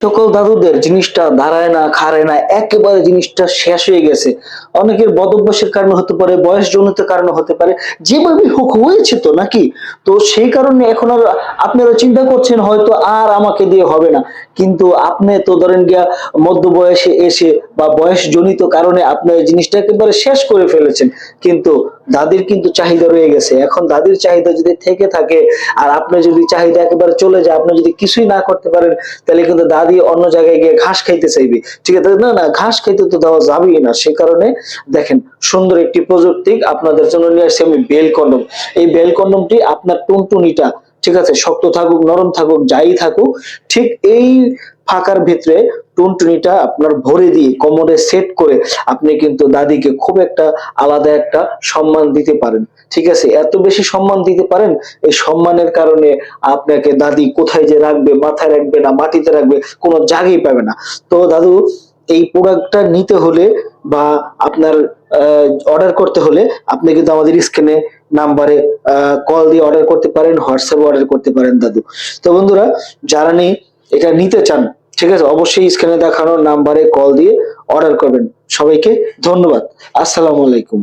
সকল দাদুদের জিনিসটা দাঁড়ায় না, খাড়ায় না, একেবারে জিনিসটা শেষ হয়ে গেছে। অনেকের বদভ্যাসের কারণে হতে পারে, বয়সজনিত কারণে হতে পারে, যেভাবে হোক হয়েছে তো নাকি? তো সেই কারণে এখন আর আপনারা চিন্তা করছেন হয়তো আর আমাকে দিয়ে হবে না। কিন্তু আপনি তো ধরেন গিয়া মধ্য বয়সে এসে বা বয়সজনিত কারণে আপনি এই জিনিসটা একেবারে শেষ করে ফেলেছেন। কিন্তু দাদির কিন্তু চাহিদা রয়ে গেছে। এখন দাদির চাহিদা যদি থেকে থাকে আর আপনার যদি চাহিদা একেবারে চলে যায়, আপনি যদি কিছুই না করতে পারেন, তাহলে কিন্তু দাদি অন্য জায়গায় গিয়ে ঘাস খাইতে চাইবে। ঠিক আছে? না, না, ঘাস খাইতে তো দেওয়া যাবেই না। সে কারণে দেখেন সুন্দর একটি প্রযুক্তি আপনাদের জন্য নিয়ে আসছি আমি, বেল কন্ডম। এই বেল কন্ডমটি আপনার টুনটুনিটা, ঠিক আছে, শক্ত থাকুক, নরম থাকুক, যাই থাকুক, ঠিক এই ফাঁকার ভিতরে টুনটুনিটা আপনার ভরে দিয়ে কোমরে সেট করে আপনি কিন্তু দাদিকে খুব একটা আলাদা একটা সম্মান দিতে পারেন। ঠিক আছে? এত বেশি সম্মান দিতে পারেন, এই সম্মানের কারণে আপনাকে দাদি কোথায় যে রাখবে, মাথায় রাখবে না মাটিতে রাখবে, কোনো জায়গাই পাবে না। তো দাদু, এই প্রোডাক্টটা নিতে হলে বা আপনার অর্ডার করতে হলে আপনি কিন্তু আমাদের স্ক্রিনে নাম্বারে কল দিয়ে অর্ডার করতে পারেন, হোয়াটসঅ্যাপে অর্ডার করতে পারেন দাদু। তো বন্ধুরা, যারা এটা নিতে চান, ঠিক আছে, অবশ্যই স্ক্রিনে দেখানো নাম্বারে কল দিয়ে অর্ডার করবেন। সবাইকে ধন্যবাদ। আসসালামু আলাইকুম।